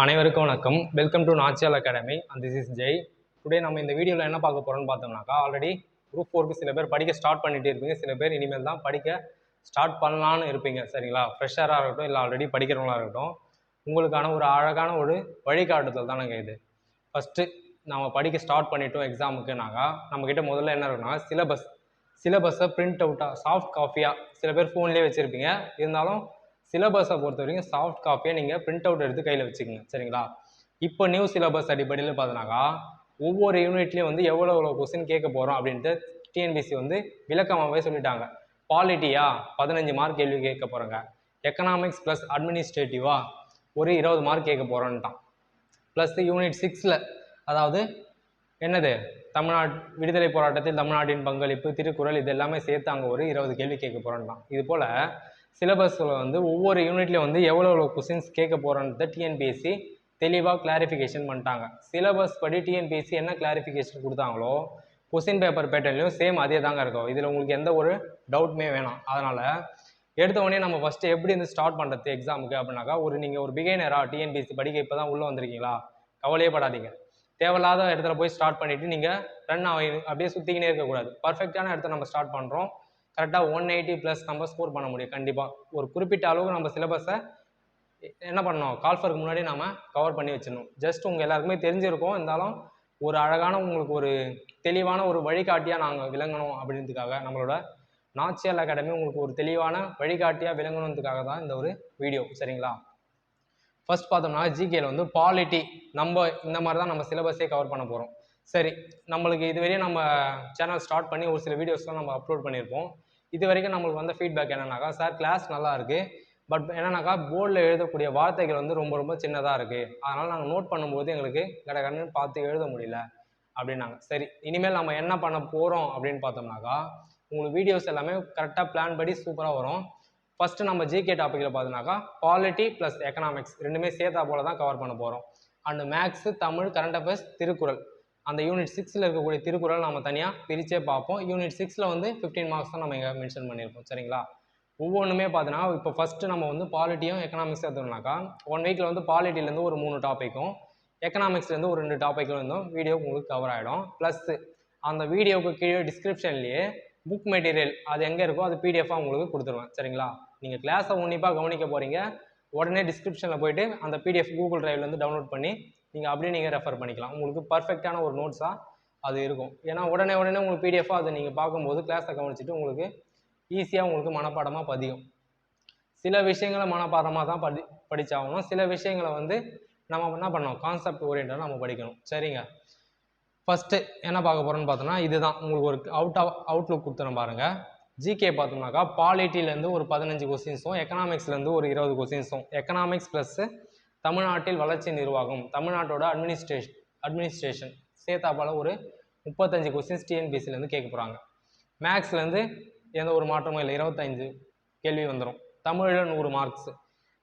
அனைவருக்கும் வணக்கம். Welcome to Nachiyal academy and this is Jai. Today நம்ம இந்த வீடியோவில் என்ன பார்க்க போகிறோம்னு பார்த்தோம்னாக்கா, ஆல்ரெடி குரூப் 4க்கு சில பேர் படிக்க ஸ்டார்ட் பண்ணிட்டு இருப்பீங்க, சில பேர் இனிமேல் தான் படிக்க ஸ்டார்ட் பண்ணலான்னு இருப்பீங்க. சரிங்களா? ஃப்ரெஷராக இருக்கட்டும் இல்லை ஆல்ரெடி படிக்கிறவங்களா இருக்கட்டும், உங்களுக்கான ஒரு அழகான ஒரு வழிகாட்டுதல் தானேங்க இது. ஃபஸ்ட்டு நம்ம படிக்க ஸ்டார்ட் பண்ணிட்டோம் எக்ஸாமுக்குனாக்கா, நம்மக்கிட்ட முதல்ல என்ன இருக்குன்னா சிலபஸை பிரிண்ட் அவுட்டாக சாஃப்ட் காப்பியாக சில பேர் ஃபோன்லேயே வச்சுருப்பீங்க. இருந்தாலும் சிலபஸை பொறுத்த வரைக்கும் சாஃப்ட் காப்பியை நீங்கள் பிரிண்ட் அவுட் எடுத்து கையில் வச்சுக்கோங்க. சரிங்களா? இப்போ நியூ சிலபஸ் அடிப்படையில் பார்த்தோன்னாக்கா, ஒவ்வொரு யூனிட்லேயும் வந்து எவ்வளோ கொஸ்டின் கேட்க போகிறோம் அப்படின்ட்டு டிஎன்பிசி வந்து விளக்கமாகவே சொல்லிட்டாங்க. பாலிட்டியா 15 மார்க் கேள்வி கேட்க போகிறாங்க. எக்கனாமிக்ஸ் ப்ளஸ் அட்மினிஸ்ட்ரேட்டிவா ஒரு 20 மார்க் கேட்க போகிறோன்ட்டான். ப்ளஸ் யூனிட் 6ல் அதாவது என்னது விடுதலை போராட்டத்தில் தமிழ்நாட்டின் பங்களிப்பு, திருக்குறள், இது எல்லாமே சேர்த்து அங்கே ஒரு 20 கேள்வி கேட்க போகிறோன்ட்டான். இது போல் சிலபஸில் வந்து ஒவ்வொரு யூனிட்லேயும் வந்து எவ்வளோ கொஸ்டின்ஸ் கேட்க போகிறோன்றத டிஎன்பிஎஸ்சி தெளிவாக கிளாரிஃபிகேஷன் பண்ணிட்டாங்க. சிலபஸ் படி டிஎன்பிஎஸ்சி என்ன கிளாரிஃபிகேஷன் கொடுத்தாங்களோ கொஸ்டின் பேப்பர் பேட்டர்ன்லையும் சேம் அதே தாங்க இருக்கும். இதில் உங்களுக்கு எந்த ஒரு டவுட்டுமே வேணாம். அதனால் எடுத்தவொடனே நம்ம ஃபஸ்ட்டு எப்படி இருந்து ஸ்டார்ட் பண்ணுறது எக்ஸாமுக்கு அப்படின்னாக்கா, நீங்கள் ஒரு பிகைனராக டிஎன்பிஎஸ்சி படிக்க இப்போ தான் உள்ளே வந்திருக்கீங்களா, கவலையே படாதீங்க. தேவையில்லாத இடத்துல போய் ஸ்டார்ட் பண்ணிவிட்டு நீங்கள் ரன் அப்படியே சுற்றிக்கினே இருக்கக்கூடாது. பர்ஃபெக்டான இடத்த நம்ம ஸ்டார்ட் பண்ணுறோம். கரெக்டாக 180+ நம்ம ஸ்கோர் பண்ண முடியும். கண்டிப்பாக ஒரு குறிப்பிட்ட அளவுக்கு நம்ம சிலபஸை என்ன பண்ணணும், கால்ஃபருக்கு முன்னாடி நம்ம கவர் பண்ணி வச்சிடணும். ஜஸ்ட் உங்கள் எல்லாருக்குமே தெரிஞ்சிருக்கும். இருந்தாலும் ஒரு அழகான உங்களுக்கு ஒரு தெளிவான ஒரு வழிகாட்டியாக நாங்கள் விளங்கணும் அப்படின்றதுக்காக நம்மளோட நாச்சியால் அகாடமி உங்களுக்கு ஒரு தெளிவான வழிகாட்டியாக விளங்கணுன்றதுக்காக தான் இந்த ஒரு வீடியோ. சரிங்களா? ஃபர்ஸ்ட் பார்த்தோம்னா ஜிகேல வந்து பாலிட்டி நம்ம இந்த மாதிரி தான் நம்ம சிலபஸே கவர் பண்ண போகிறோம். சரி, நம்மளுக்கு இதுவரையும் நம்ம சேனல் ஸ்டார்ட் பண்ணி ஒரு சில வீடியோஸ்லாம் நம்ம அப்லோட் பண்ணியிருப்போம். இது வரைக்கும் நம்மளுக்கு வந்த ஃபீட்பேக் என்னன்னாக்கா, சார் கிளாஸ் நல்லா இருக்குது, பட் என்னன்னாக்கா போர்டில் எழுதக்கூடிய வார்த்தைகள் வந்து ரொம்ப ரொம்ப சின்னதாக இருக்குது, அதனால் நாங்கள் நோட் பண்ணும்போது எங்களுக்கு கடகடன்னு பார்த்து எழுத முடியல அப்படின்னாங்க. சரி, இனிமேல் நம்ம என்ன பண்ண போகிறோம் அப்படின்னு பார்த்தோம்னாக்கா, உங்களுக்கு வீடியோஸ் எல்லாமே கரெக்டாக பிளான் படி சூப்பராக வரும். ஃபஸ்ட்டு நம்ம ஜிகே டாப்பிக்கில் பார்த்தோம்னாக்கா பாலிட்டி ப்ளஸ் எக்கனாமிக்ஸ் ரெண்டுமே சேர்த்தா போல தான் கவர் பண்ண போகிறோம். And maths, Tamil, current affairs, Thirukkural, அந்த யூனிட் 6ல் இருக்கக்கூடிய திருக்குறள் நம்ம தனியாக பிரித்தே பார்ப்போம். யூனிட் 6ல் வந்து 15 மார்க்ஸ் தான் நம்ம இங்கே மென்ஷன் பண்ணியிருப்போம். சரிங்களா? ஒவ்வொன்றுமே பார்த்தீங்கன்னா, இப்போ ஃபஸ்ட்டு நம்ம வந்து பாலிட்டியும் எக்கனாமிக்ஸ் எடுத்தோம்னாக்கா, 1 வீக்கில் வந்து பாலிட்டிலேருந்து ஒரு 3 டாப்பிக்கும், எக்கனாமிக்ஸ்லேருந்து ஒரு 2 டாப்பிக்கும் இருந்தும் வீடியோ உங்களுக்கு கவர் ஆகிடும். ப்ளஸ் அந்த வீடியோவுக்கு கீழே டிஸ்கிரிப்ஷன்லேயே புக் மெட்டீரியல் அது எங்கே இருக்கோ அது பிடிஎஃபாக உங்களுக்கு கொடுத்துருவேன். சரிங்களா? நீங்கள் கிளாஸை உன்னிப்பாக கவனிக்க போகிறீங்க, உடனே டிஸ்கிரிப்ஷனில் போய்ட்டு அந்த பிடிஎஃப் கூகுள் ட்ரைவ்லேருந்து டவுன்லோட் பண்ணி நீங்கள் அப்படியே நீங்கள் ரெஃபர் பண்ணிக்கலாம். உங்களுக்கு பர்ஃபெக்டான ஒரு நோட்ஸாக அது இருக்கும். ஏன்னா உடனே உங்களுக்கு பிடிஎஃபாக அதை நீங்கள் பார்க்கும்போது கிளாஸை கவனிச்சுட்டு உங்களுக்கு ஈஸியாக உங்களுக்கு மனப்பாடமாக பதியும். சில விஷயங்களை மனப்பாடமாக தான் படித்தாகணும். சில விஷயங்களை வந்து நம்ம என்ன பண்ணணும், கான்செப்ட் ஓரியன்டாக நம்ம படிக்கணும். சரிங்க, ஃபஸ்ட்டு என்ன பார்க்க போகிறோன்னு பார்த்தோம்னா, இதுதான் உங்களுக்கு ஒரு அவுட்லுக் கொடுத்துறோம் பாருங்கள். ஜிகே பார்த்தோம்னாக்கா பாலிட்டிலேருந்து ஒரு 15 கொஸ்டின்ஸும், எக்கனாமிக்ஸ்லேருந்து ஒரு 20 கொஸ்டின்ஸும், எக்கனாமிக்ஸ் ப்ளஸ்ஸு தமிழ்நாட்டில் வளர்ச்சி நிர்வாகம், தமிழ்நாட்டோட அட்மினிஸ்ட்ரேஷன் சேர்த்தாப்பால் ஒரு 35 கொஸ்டின்ஸ் டிஎன்பிசிலேருந்து கேட்க போகிறாங்க. மேக்ஸ்லேருந்து எந்த ஒரு மாற்றமும் இல்லை, 25 கேள்வி வந்துடும். தமிழில் 100 மார்க்ஸு,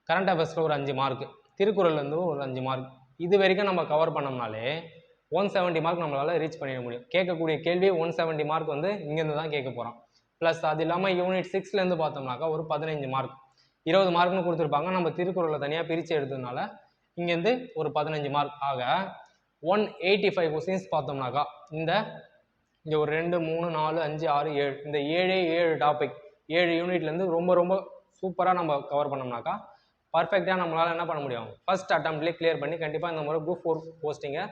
கரண்ட் அஃபேர்ஸில் ஒரு 5 மார்க்கு, திருக்குறள்லேருந்து ஒரு 5 மார்க். இது வரைக்கும் நம்ம கவர் பண்ணோம்னாலே 170 மார்க் நம்மளால் ரீச் பண்ணிட முடியும். கேட்கக்கூடிய கேள்வி 170 மார்க் வந்து இங்கேருந்து தான் கேட்க போகிறோம். ப்ளஸ் அது இல்லாமல் யூனிட் 6லேருந்து பார்த்தோம்னாக்கா ஒரு 15 மார்க், 20 மார்க்னு கொடுத்துருப்பாங்க. நம்ம திருக்குறளை தனியாக பிரித்து எடுத்ததுனால இங்கேருந்து ஒரு 15 மார்க் ஆக 185 கொஸ்டின்ஸ் பார்த்தோம்னாக்கா இங்கே ஒரு 2, 3, 4, 5, 6, 7 இந்த 7 டாபிக் 7 யூனிட்லேருந்து ரொம்ப ரொம்ப சூப்பராக நம்ம கவர் பண்ணோம்னாக்கா பர்ஃபெக்டாக நம்மளால் என்ன பண்ண முடியும், ஃபஸ்ட் அட்டம்ப்ட்லேயே கிளியர் பண்ணி கண்டிப்பாக இந்த முறை குரூப் 4 போஸ்டிங்கை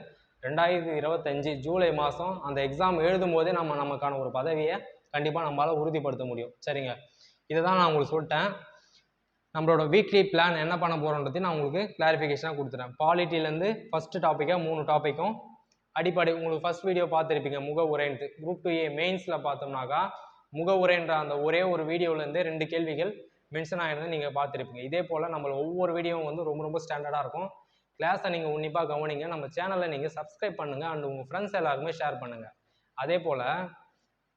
2025 ஜூலை மாதம் அந்த எக்ஸாம் எழுதும் போதே நமக்கான ஒரு பதவியை கண்டிப்பாக நம்மளால் உறுதிப்படுத்த முடியும். சரிங்க, இதை தான் நான் உங்களுக்கு சொல்லிட்டேன். நம்மளோட வீக்லி பிளான் என்ன பண்ண போகிறோன்றதையும் நான் உங்களுக்கு கிளாரிஃபிகேஷனாக கொடுத்துட்டேன். பாலிட்டிலேருந்து ஃபஸ்ட்டு டாப்பிக்காக 3 டாப்பிக்கும் அடிப்படை உங்களுக்கு ஃபஸ்ட் வீடியோ பார்த்துருப்பீங்க, முக உரைன்ட்டு. குரூப் 2A மெயின்ஸில் பார்த்தோம்னாக்கா முக உரைன்ற அந்த ஒரே ஒரு வீடியோவிலேருந்து 2 கேள்விகள் மென்ஷன் ஆகிருந்து நீங்கள் பார்த்துருப்பீங்க. இதே போல் நம்மள ஒவ்வொரு வீடியோவும் வந்து ரொம்ப ரொம்ப ஸ்டாண்டர்டாக இருக்கும். கிளாஸை நீங்கள் உன்னிப்பாக கவனிங்க, நம்ம சேனலை நீங்கள் சப்ஸ்கிரைப் பண்ணுங்கள், அண்ட் உங்கள் ஃப்ரெண்ட்ஸ் எல்லாருக்குமே ஷேர் பண்ணுங்கள். அதே போல்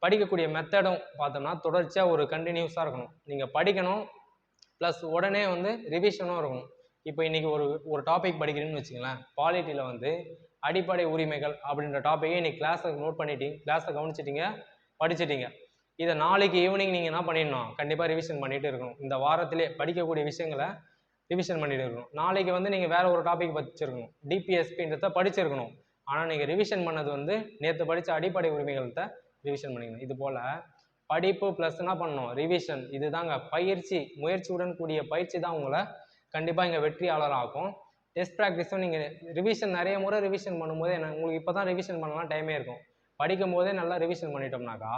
படிக்கக்கூடிய மெத்தடும் பார்த்தோம்னா தொடர்ச்சியாக ஒரு கண்டினியூஸாக இருக்கணும். நீங்கள் படிக்கணும், ப்ளஸ் உடனே வந்து ரிவிஷனும் இருக்கணும். இப்போ இன்றைக்கி ஒரு டாபிக் படிக்கிறீங்கன்னு வச்சுங்களேன், பாலிட்டியில் வந்து அடிப்படை உரிமைகள் அப்படின்ற டாப்பிக்கை இன்றைக்கி கிளாஸை நோட் பண்ணிட்டீங்க, கிளாஸை கவனிச்சிட்டிங்க, படிச்சிட்டிங்க. இதை நாளைக்கு ஈவினிங் நீங்கள் என்ன பண்ணிடணும், கண்டிப்பாக ரிவிஷன் பண்ணிகிட்டு இருக்கணும். இந்த வாரத்திலே படிக்கக்கூடிய விஷயங்களை ரிவிஷன் பண்ணிட்டு இருக்கணும். நாளைக்கு வந்து நீங்கள் வேறு ஒரு டாபிக் படிச்சிருக்கணும், டிபிஎஸ்பின்றத படிச்சிருக்கணும். ஆனால் நீங்கள் ரிவிஷன் பண்ணது வந்து நேற்று படித்த அடிப்படை உரிமைகள்கிட்ட ரிவிஷன் பண்ணிக்கணும். இது போல் படிப்பு ப்ளஸ் என்ன பண்ணணும், ரிவிஷன். இது தாங்க பயிற்சி, முயற்சியுடன் கூடிய பயிற்சி தான் உங்களை கண்டிப்பாக இங்கே வெற்றியாளர் ஆகும். டெஸ்ட் ப்ராக்டிஸும் நீங்கள் ரிவிஷன் நிறைய முறை ரிவிஷன் பண்ணும்போது உங்களுக்கு இப்போ தான் ரிவிஷன் பண்ணலாம் டைமே இருக்கும். படிக்கும் போதே நல்லா ரிவிஷன் பண்ணிட்டோம்னாக்கா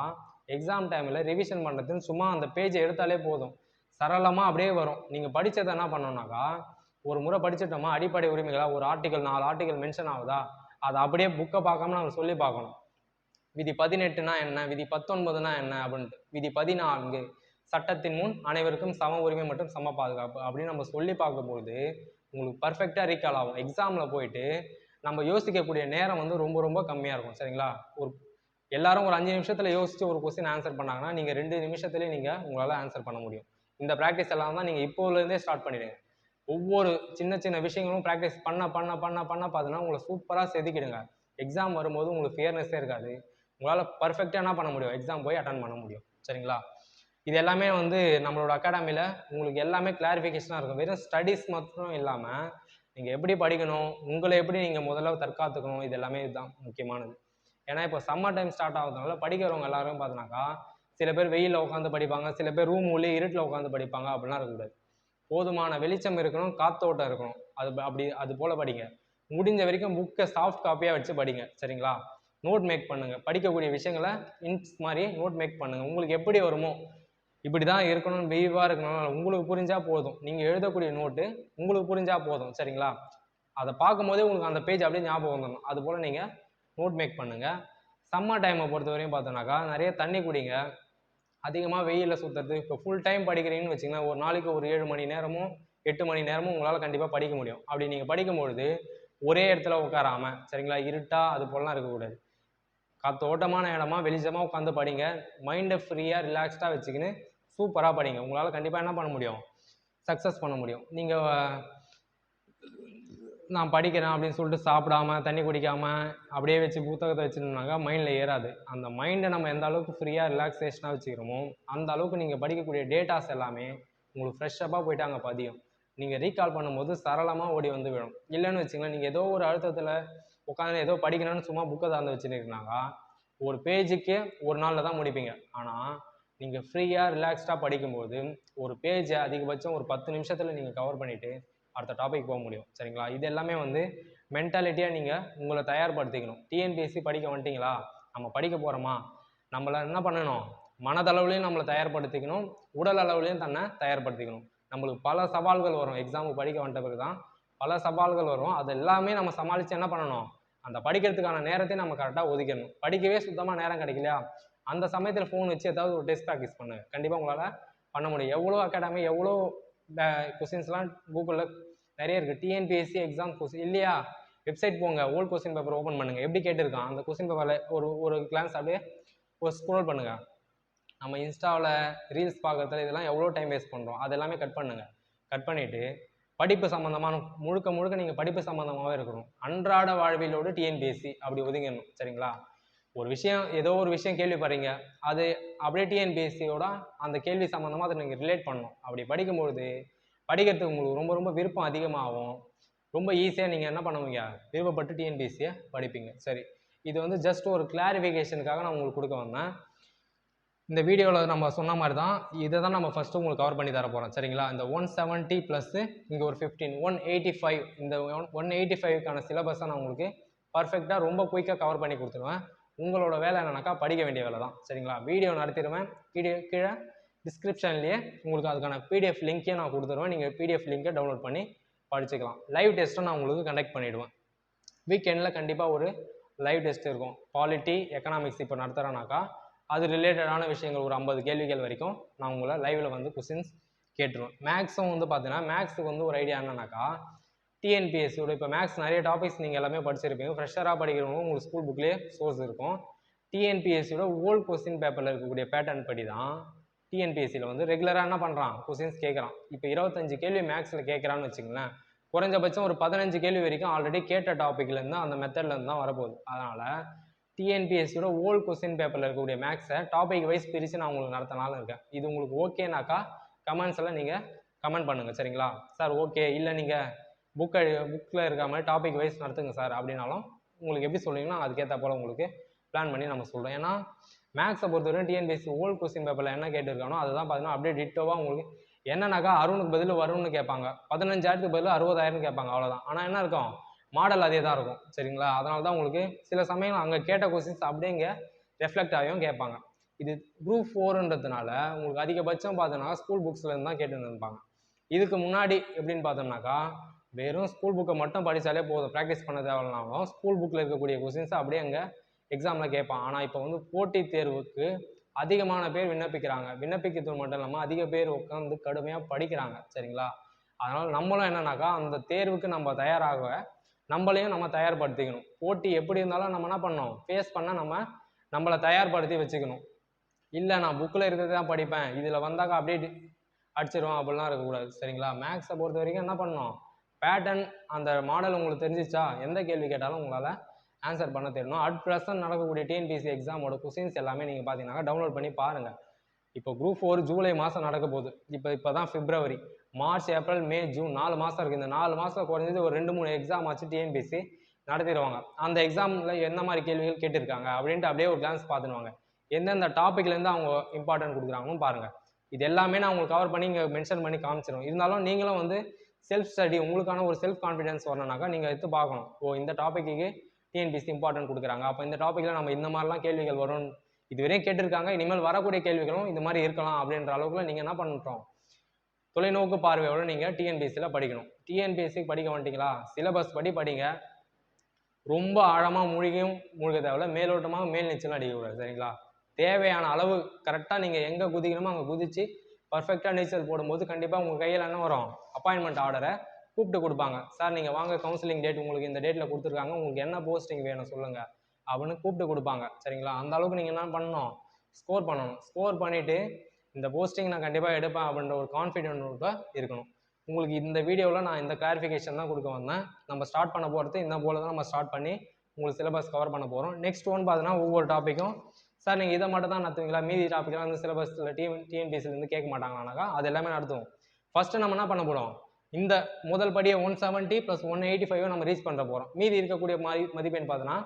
எக்ஸாம் டைமில் ரிவிஷன் பண்ணுறதுன்னு சும்மா அந்த பேஜை எடுத்தாலே போதும், சரளமாக அப்படியே வரும். நீங்கள் படித்ததை என்ன பண்ணோம்னாக்கா ஒரு முறை படிச்சுட்டோமா அடிப்படை உரிமைகளாக ஒரு ஆர்டிக்கல் 4 ஆர்டிக்கல் மென்ஷன் ஆகுதா, அதை அப்படியே புக்கை பார்க்காம நம்ம சொல்லி பார்க்கணும். விதி 18னா என்ன, விதி 19னா என்ன அப்படின்ட்டு, விதி 14 சட்டத்தின் முன் அனைவருக்கும் சம உரிமை மற்றும் சம பாதுகாப்பு அப்படின்னு நம்ம சொல்லி பார்க்கும்போது உங்களுக்கு பர்ஃபெக்டாக ரீகால் ஆகும். எக்ஸாமில் போயிட்டு நம்ம யோசிக்கக்கூடிய நேரம் வந்து ரொம்ப ரொம்ப கம்மியாக இருக்கும். சரிங்களா? எல்லாரும் ஒரு 5 நிமிஷத்தில் யோசித்து ஒரு கொஸ்டின் ஆன்சர் பண்ணாங்கன்னா நீங்கள் 2 நிமிஷத்துலேயே நீங்கள் உங்களால் ஆன்சர் பண்ண முடியும். இந்த ப்ராக்டிஸ் எல்லாம் தான் நீங்கள் இப்போலேருந்தே ஸ்டார்ட் பண்ணிடுங்க. ஒவ்வொரு சின்ன சின்ன விஷயங்களும் ப்ராக்டிஸ் பண்ண பண்ண பண்ண பண்ண பார்த்தீங்கன்னா உங்களை சூப்பராக செதுக்கிடுங்க. எக்ஸாம் வரும்போது உங்களுக்கு ஃபியர்னஸே இருக்காது. உங்களால் பர்ஃபெக்டாக என்ன பண்ண முடியும், எக்ஸாம் போய் அட்டன் பண்ண முடியும். சரிங்களா? இது எல்லாமே வந்து நம்மளோட அகாடமியில் உங்களுக்கு எல்லாமே கிளாரிஃபிகேஷனாக இருக்கும். வெறும் ஸ்டடீஸ் மட்டும் இல்லாமல் நீங்கள் எப்படி படிக்கணும், உங்களை எப்படி நீங்கள் முதல்ல தற்காத்துக்கணும், இது எல்லாமே இதுதான் முக்கியமானது. ஏன்னா இப்போ சம்மர் டைம் ஸ்டார்ட் ஆகுறதுனால படிக்கிறவங்க எல்லாரும் பார்த்தினாக்கா சில பேர் வெயிலில் உட்காந்து படிப்பாங்க, சில பேர் ரூம் உள்ளே இருட்டில் உட்காந்து படிப்பாங்க. அப்படிலாம் இருக்கக்கூடாது. போதுமான வெளிச்சம் இருக்கணும், காத்தோட்டம் இருக்கணும். அது போல் படிங்க. முடிஞ்ச வரைக்கும் புக்கை சாஃப்ட் காப்பியாக வச்சு படிங்க. சரிங்களா? நோட் மேக் பண்ணுங்கள். படிக்கக்கூடிய விஷயங்களை இன்ஸ் மாதிரி நோட் மேக் பண்ணுங்கள். உங்களுக்கு எப்படி வருமோ இப்படி தான் இருக்கணும், விரிவாக இருக்கணும், உங்களுக்கு புரிஞ்சால் போதும். நீங்கள் எழுதக்கூடிய நோட்டு உங்களுக்கு புரிஞ்சால் போதும். சரிங்களா? அதை பார்க்கும்போதே உங்களுக்கு அந்த பேஜ் அப்படியே ஞாபகம் வந்துடணும். அதுபோல் நீங்கள் நோட் மேக் பண்ணுங்கள். சம்மர் டைமை பொறுத்த வரையும் பார்த்தோன்னாக்கா நிறைய தண்ணி குடிங்க. அதிகமாக வெயிலில் சுற்றுறது. இப்போ ஃபுல் டைம் படிக்கிறீங்கன்னு வச்சிங்கன்னா ஒரு நாளைக்கு ஒரு 7 மணி நேரமும் 8 மணி நேரமும் உங்களால் கண்டிப்பாக படிக்க முடியும். அப்படி நீங்கள் படிக்கும்பொழுது ஒரே இடத்துல உட்காராமல், சரிங்களா, இருட்டா அது போலலாம் இருக்கக்கூடாது. காத்தோட்டமான இடமா வெளிச்சமாக உட்காந்து படிங்க. மைண்டை ஃப்ரீயாக ரிலாக்ஸ்டாக வச்சுக்கின்னு சூப்பராக படிங்க. உங்களால் கண்டிப்பாக என்ன பண்ண முடியும், சக்ஸஸ் பண்ண முடியும். நீங்கள் நான் படிக்கிறேன் அப்படின்னு சொல்லிட்டு சாப்பிடாம தண்ணி குடிக்காமல் அப்படியே வச்சு புத்தகத்தை வச்சுருந்தாங்க மைண்டில் ஏறாது. அந்த மைண்டை நம்ம எந்த அளவுக்கு ஃப்ரீயாக ரிலாக்ஸேஷனாக வச்சுக்கிறோமோ அந்த அளவுக்கு நீங்கள் படிக்கக்கூடிய டேட்டாஸ் எல்லாமே உங்களுக்கு ஃப்ரெஷ்ஷப்பாக போயிட்டு அங்கே பதியும். நீங்கள் ரீகால் பண்ணும்போது சரளமாக ஓடி வந்து விடும். இல்லைன்னு வச்சுங்களேன், நீங்கள் ஏதோ ஒரு அழுத்தத்தில் உட்காந்து ஏதோ படிக்கணும்னு சும்மா புக்கை திறந்து வச்சுருக்கீங்கனாக்கா ஒரு பேஜுக்கு ஒரு நாளில் தான் முடிப்பீங்க. ஆனால் நீங்கள் ஃப்ரீயாக ரிலாக்ஸ்டாக படிக்கும்போது ஒரு பேஜை அதிகபட்சம் ஒரு 10 நிமிஷத்தில் நீங்கள் கவர் பண்ணிவிட்டு அடுத்த டாபிக் போக முடியும். சரிங்களா? இது எல்லாமே வந்து மென்டாலிட்டியாக நீங்கள் உங்களை தயார்படுத்திக்கணும். டிஎன்பிஎஸ்சி படிக்க வந்துட்டிங்களா, நம்ம படிக்க போகிறோமா, நம்மளை என்ன பண்ணணும், மனதளவுலையும் நம்மளை தயார்படுத்திக்கணும், உடல் அளவுலையும் தன்னை தயார்படுத்திக்கணும். நம்மளுக்கு பல சவால்கள் வரும். எக்ஸாமுக்கு படிக்க வந்துட்ட பிறகு தான் பல சவால்கள் வரும். அது எல்லாமே நம்ம சமாளித்து என்ன பண்ணணும், அந்த படிக்கிறதுக்கான நேரத்தையும் நம்ம கரெக்டாக ஒதுக்கிடணும். படிக்கவே சுத்தமாக நேரம் கிடைக்கலையா, அந்த சமயத்தில் ஃபோன் வச்சு ஏதாவது ஒரு டெஸ்ட் ப்ராக்டிஸ் பண்ணுங்கள். கண்டிப்பாக உங்களால் பண்ண முடியும். எவ்வளோ அகாடமி, எவ்வளோ கொஸ்டின்ஸ்லாம் கூகுளில் நிறைய இருக்குது. டிஎன்பிஎஸ்சி எக்ஸாம் கொஸ்டின் இல்லையா, வெப்சைட் போங்க, ஓல்டு கொஸ்டின் பேப்பர் ஓப்பன் பண்ணுங்கள், எப்படி கேட்டிருக்கான் அந்த கொஸ்டின் பேப்பரில் ஒரு கிளான்ஸ் அப்படியே ஒரு ஸ்க்ரோல் பண்ணுங்கள். நம்ம இன்ஸ்டாவில் ரீல்ஸ் பார்க்குறதுல இதெல்லாம் எவ்வளோ டைம் வேஸ்ட் பண்ணுறோம், அது எல்லாமே கட் பண்ணுங்கள். கட் பண்ணிவிட்டு படிப்பு சம்மந்தமான முழுக்க நீங்கள் படிப்பு சம்மந்தமாகவே இருக்கணும். அன்றாட வாழ்விலோடு டிஎன்பிஎஸ்சி அப்படி ஒதுங்கிடணும். சரிங்களா? ஒரு விஷயம், ஏதோ ஒரு விஷயம் கேள்விப்படுறீங்க, அது அப்படியே டிஎன்பிஎஸ்சியோட அந்த கேள்வி சம்மந்தமாக அதை நீங்கள் ரிலேட் பண்ணணும். அப்படி படிக்கும்பொழுது படிக்கிறதுக்கு உங்களுக்கு ரொம்ப ரொம்ப விருப்பம் அதிகமாகும். ரொம்ப ஈஸியாக நீங்கள் என்ன பண்ணுவீங்க, விருப்பப்பட்டு டிஎன்பிஎஸ்சியை படிப்பீங்க. சரி, இது வந்து ஜஸ்ட் ஒரு கிளாரிஃபிகேஷனுக்காக நான் உங்களுக்கு கொடுக்க வந்தேன். இந்த வீடியோவில் நம்ம சொன்ன மாதிரி தான் இதை தான் நம்ம ஃபஸ்ட்டு உங்களுக்கு கவர் பண்ணி தர போகிறோம். சரிங்களா? இந்த 170 ப்ளஸ்ஸு இங்கே ஒரு 15 185, இந்த 185க்கான சிலபஸை நான் உங்களுக்கு பர்ஃபெக்டாக ரொம்ப குயிக்காக கவர் பண்ணி கொடுத்துருவேன். உங்களோட வேலை என்னன்னாக்கா படிக்க வேண்டிய வேலை தான். சரிங்களா? வீடியோ நடத்திடுவேன். கீழே டிஸ்கிரிப்ஷன்லேயே உங்களுக்கு அதுக்கான பிடிஎஃப் லிங்க்கே நான் கொடுத்துருவேன். நீங்கள் பிடிஎஃப் லிங்கை டவுன்லோட் பண்ணி படிச்சுக்கலாம். லைவ் டெஸ்ட்டும் நான் உங்களுக்கு கண்டக்ட் பண்ணிவிடுவேன். வீக்கெண்டில் கண்டிப்பாக ஒரு லைவ் டெஸ்ட் இருக்கும். பாலிட்டி, எக்கனாமிக்ஸ் இப்போ நடத்துகிறேன்னாக்கா அது ரிலேட்டடான விஷயங்கள் ஒரு 50 கேள்விகள் வரைக்கும் நான் உங்களை லைவில் வந்து கொஸ்டின்ஸ் கேட்டுருவேன். மேக்ஸும் வந்து பார்த்தீங்கன்னா மேக்ஸுக்கு வந்து ஒரு ஐடியா என்னன்னாக்கா டிஎன்பிஎஸ்சியோட இப்போ மேக்ஸ் நிறைய டாபிக்ஸ் நீங்கள் எல்லாமே படிச்சிருப்பீங்க. ஃப்ரெஷராக படிக்கிறவங்க உங்களுக்கு ஸ்கூல் புக்லேயே சோர்ஸ் இருக்கும். டிஎன்பிஎஸ்சியோட ஓல்டு கொஸ்டின் பேப்பரில் இருக்கக்கூடிய பேட்டர்ன் படி தான் டிஎன்பிஎஸ்சியில் வந்து ரெகுலராக என்ன பண்ணுறான், கொஸ்டின்ஸ் கேட்குறான். இப்போ 25 கேள்வி மேக்ஸில் கேட்குறான்னு வச்சுங்களேன், குறைஞ்சபட்சம் ஒரு 15 கேள்வி வரைக்கும் ஆல்ரெடி கேட்ட டாப்பிக்லேருந்து அந்த மெத்தட்லேருந்து தான் வரப்போகுது. அதனால் டிஎன்பிஎஸ்சியோட ஓல்டு கொஸ்டின் பேப்பரில் இருக்கக்கூடிய மேக்ஸை டாபிக் வைஸ் பிரித்து நான் உங்களுக்கு நடத்தினாலும் இருக்கேன். இது உங்களுக்கு ஓகேனாக்கா கமெண்ட்ஸில் நீங்கள் கமெண்ட் பண்ணுங்கள் சரிங்களா. சார் ஓகே, இல்லை நீங்கள் புக்கில் இருக்க மாதிரி டாபிக் வைஸ் நடத்துங்க சார் அப்படின்னாலும் உங்களுக்கு எப்படி சொல்லுவீங்கன்னா அதுக்கேற்ற போல் உங்களுக்கு பிளான் பண்ணி நம்ம சொல்கிறோம். ஏன்னா மேக்ஸை பொறுத்தவரைக்கும் டிஎன்பிஎஸ்சி ஓல்டு கொஸ்டின் பேப்பரில் என்ன கேட்டிருக்கானோ அதுதான் பார்த்தீங்கன்னா அப்படியே டிட்டோவாக உங்களுக்கு என்னன்னாக்கா அருணுக்கு பதில் வரும்னு கேட்பாங்க, 15,000க்கு பதில் 60,000 கேட்பாங்க, அவ்வளோதான். ஆனால் என்ன இருக்கும், மாடல் அதே தான் இருக்கும் சரிங்களா. அதனால தான் உங்களுக்கு சில சமயம் அங்கே கேட்ட கொஸ்டின்ஸ் அப்படியே இங்கே ரெஃப்ளெக்ட் ஆகியும் கேட்பாங்க. இது குரூப் 4ன்றதுனால உங்களுக்கு அதிகபட்சம் பார்த்தோன்னா ஸ்கூல் புக்ஸ்லேருந்து தான் கேட்டுருந்துருப்பாங்க. இதுக்கு முன்னாடி எப்படின்னு பார்த்தோம்னாக்கா வெறும் ஸ்கூல் புக்கை மட்டும் படித்தாலே போதும், ப்ராக்டிஸ் பண்ண தேவையில்லைனாலும் ஸ்கூல் புக்கில் இருக்கக்கூடிய கொஸ்டின்ஸை அப்படியே அங்கே எக்ஸாமில் கேட்பான். ஆனால் இப்போ வந்து போட்டித் தேர்வுக்கு அதிகமான பேர் விண்ணப்பிக்கிறாங்க. விண்ணப்பிக்கிறது மட்டும் இல்லாமல் அதிக பேர் உட்காந்து கடுமையாக படிக்கிறாங்க சரிங்களா. அதனால் நம்மளும் என்னன்னாக்கா அந்த தேர்வுக்கு நம்ம தயாராக நம்மளையும் நம்ம தயார்படுத்திக்கணும். போட்டி எப்படி இருந்தாலும் நம்ம என்ன பண்ணணும், ஃபேஸ் பண்ண நம்மளை தயார்படுத்தி வச்சுக்கணும். இல்லை நான் புக்கில் இருக்கிறது தான் படிப்பேன், இதில் வந்தாக்கா அப்படியே அடிச்சிடுவோம் அப்படிலாம் இருக்கக்கூடாது சரிங்களா. மேக்ஸை பொறுத்த வரைக்கும் என்ன பண்ணணும், பேட்டர்ன் அந்த மாடல் உங்களுக்கு தெரிஞ்சிச்சா எந்த கேள்வி கேட்டாலும் உங்களால் ஆன்சர் பண்ண தெரியணும். அட் ப்ரெசன்ட் நடக்கக்கூடிய டிஎன்பிஎஸ்சி எக்ஸாமோட கொஸ்டின்ஸ் எல்லாமே நீங்கள் பார்த்தீங்கன்னா டவுன்லோட் பண்ணி பாருங்கள். இப்போ குரூப் 4 ஜூலை மாதம் நடக்க போகுது. இப்போ தான் பிப்ரவரி, மார்ச், ஏப்ரல், மே, ஜூன் 4 மாதம் இருக்குது. இந்த 4 மாதத்தில் குறைஞ்சது ஒரு 2-3 எக்ஸாம் ஆச்சு டிஎன்பிஎஸ்சி நடத்திடுவாங்க. அந்த எக்ஸாமில் என்ன மாதிரி கேள்விகள் கேட்டிருக்காங்க அப்படின்ட்டு அப்படியே ஒரு கிளான்ஸ் பார்த்துடுவாங்க. எந்தெந்த டாப்பிக்லேருந்து அவங்க இம்பார்ட்டன்ட் கொடுக்குறாங்கன்னு பாருங்கள். இது எல்லாமே நான் உங்களுக்கு கவர் பண்ணி இங்கே மென்ஷன் பண்ணி காமிச்சிடும். இருந்தாலும் நீங்களும் வந்து செல்ஃப் ஸ்டடி உங்களுக்கான ஒரு செல்ஃப் கான்ஃபிடன்ஸ் வரணுனாக்கா நீங்கள் எடுத்து பார்க்கணும். இந்த டாப்பிக்கு டிஎன்பிஎஸ்சி இம்பார்ட்டன்ட் கொடுக்குறாங்க, அப்போ இந்த டாப்பிக்கில் நம்ம இந்த மாதிரிலாம் கேள்விகள் வரும், இதுவரையும் கேட்டிருக்காங்க, இனிமேல் வரக்கூடிய கேள்விகளும் இந்த மாதிரி இருக்கலாம் அப்படின்ற அளவுக்குள்ள நீங்கள் என்ன பண்ணுறோம், தொலைநோக்கு பார்வையோடு நீங்கள் டிஎன்பிஎஸ்சியில் படிக்கணும். டிஎன்பிஎஸ்சி படிக்க வந்துட்டீங்களா, சிலபஸ் படி படிங்க. ரொம்ப ஆழமாக மூழ்க தேவையில்ல, மேலோட்டமாக மேல் நீச்சல் அடிக்கக்கூடாது சரிங்களா. தேவையான அளவு கரெக்டாக நீங்கள் எங்கே குதிக்கணுமோ அங்கே குதித்து பர்ஃபெக்டாக நீச்சல் போடும்போது கண்டிப்பாக உங்கள் கையில் என்ன வரும், அப்பாயின்மெண்ட் ஆர்டரை கூப்பிட்டு கொடுப்பாங்க. சார் நீங்கள் வாங்க, கவுன்சிலிங் டேட் உங்களுக்கு இந்த டேட்டில் கொடுத்துருக்காங்க, உங்களுக்கு என்ன போஸ்டிங் வேணும் சொல்லுங்கள் அப்படின்னு கூப்பிட்டு கொடுப்பாங்க சரிங்களா. அந்த அளவுக்கு நீங்கள் என்ன பண்ணணும், ஸ்கோர் பண்ணணும். ஸ்கோர் பண்ணிவிட்டு இந்த போஸ்டிங் நான் கண்டிப்பாக எடுப்பேன் அப்படின்ற ஒரு கான்ஃபிடென்ட்டோட இருக்கணும். உங்களுக்கு இந்த வீடியோவில் நான் இந்த கிளாரிஃபிகேஷன் தான் கொடுக்க வந்தேன். நம்ம ஸ்டார்ட் பண்ண போகிறது இந்த போல் தான் நம்ம ஸ்டார்ட் பண்ணி உங்களுக்கு சிலபஸ் கவர் பண்ண போகிறோம். நெக்ஸ்ட் ஒன் பார்த்தீங்கன்னா ஒவ்வொரு டாப்பிக்கும் சார் நீங்கள் இதை மட்டும் தான் நடத்துவீங்களா, மீதி டாப்பிக்லாம் வந்து சிலபஸில் டிஎன்பிஎஸ்சிலேருந்து கேட்க மாட்டாங்களானாக்கா அது எல்லாமே நடத்துவோம். ஃபஸ்ட்டு நம்ம என்ன பண்ண போகிறோம், இந்த முதல் படியை 170 + 185 நம்ம ரீச் பண்ண போகிறோம். மீதி இருக்கக்கூடிய மதிப்பெண் பார்த்தோன்னா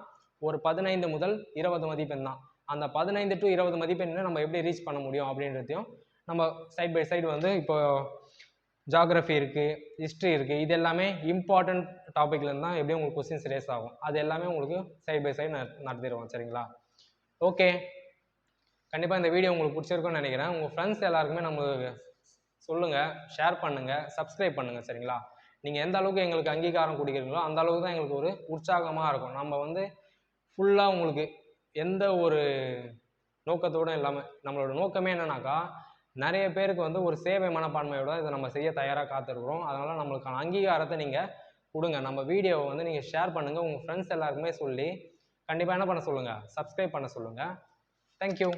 ஒரு 15 முதல் 20 மதிப்பெண் தான். அந்த 15 to 20 மதிப்பெண்ணை நம்ம எப்படி ரீச் பண்ண முடியும் அப்படின்றதையும் நம்ம சைட் பை சைடு வந்து இப்போ ஜாகிரஃபி இருக்குது, ஹிஸ்ட்ரி இருக்குது, இது எல்லாமே இம்பார்ட்டன்ட் டாப்பிக்லேருந்து தான் எப்படியும் உங்களுக்கு கொஸ்டின்ஸ் ரேஸ் ஆகும். அது எல்லாமே உங்களுக்கு சைட் பை சைடு நடத்திடுவோம் சரிங்களா. ஓகே, கண்டிப்பாக இந்த வீடியோ உங்களுக்கு பிடிச்சிருக்குன்னு நினைக்கிறேன். உங்கள் ஃப்ரெண்ட்ஸ் எல்லாருக்குமே நம்ம சொல்லுங்கள், ஷேர் பண்ணுங்கள், சப்ஸ்கிரைப் பண்ணுங்கள் சரிங்களா. நீங்கள் எந்த அளவுக்கு எங்களுக்கு அங்கீகாரம் கொடுக்குறீங்களோ அந்த அளவுக்கு தான் எங்களுக்கு ஒரு உற்சாகமாக இருக்கும். நம்ம வந்து ஃபுல்லாக உங்களுக்கு எந்த ஒரு நோக்கத்தோடும் இல்லாமல், நம்மளோட நோக்கமே என்னன்னாக்கா நிறைய பேருக்கு வந்து ஒரு சேவை மனப்பான்மையோட இதை நம்ம செய்ய தயாராக காத்திருக்கிறோம். அதனால் நம்மளுக்கான அங்கீகாரத்தை நீங்கள் கொடுங்க. நம்ம வீடியோவை வந்து நீங்கள் ஷேர் பண்ணுங்கள், உங்கள் ஃப்ரெண்ட்ஸ் எல்லாருக்குமே சொல்லி கண்டிப்பாக என்ன பண்ண சொல்லுங்கள், சப்ஸ்கிரைப் பண்ண சொல்லுங்கள். தேங்க்யூ.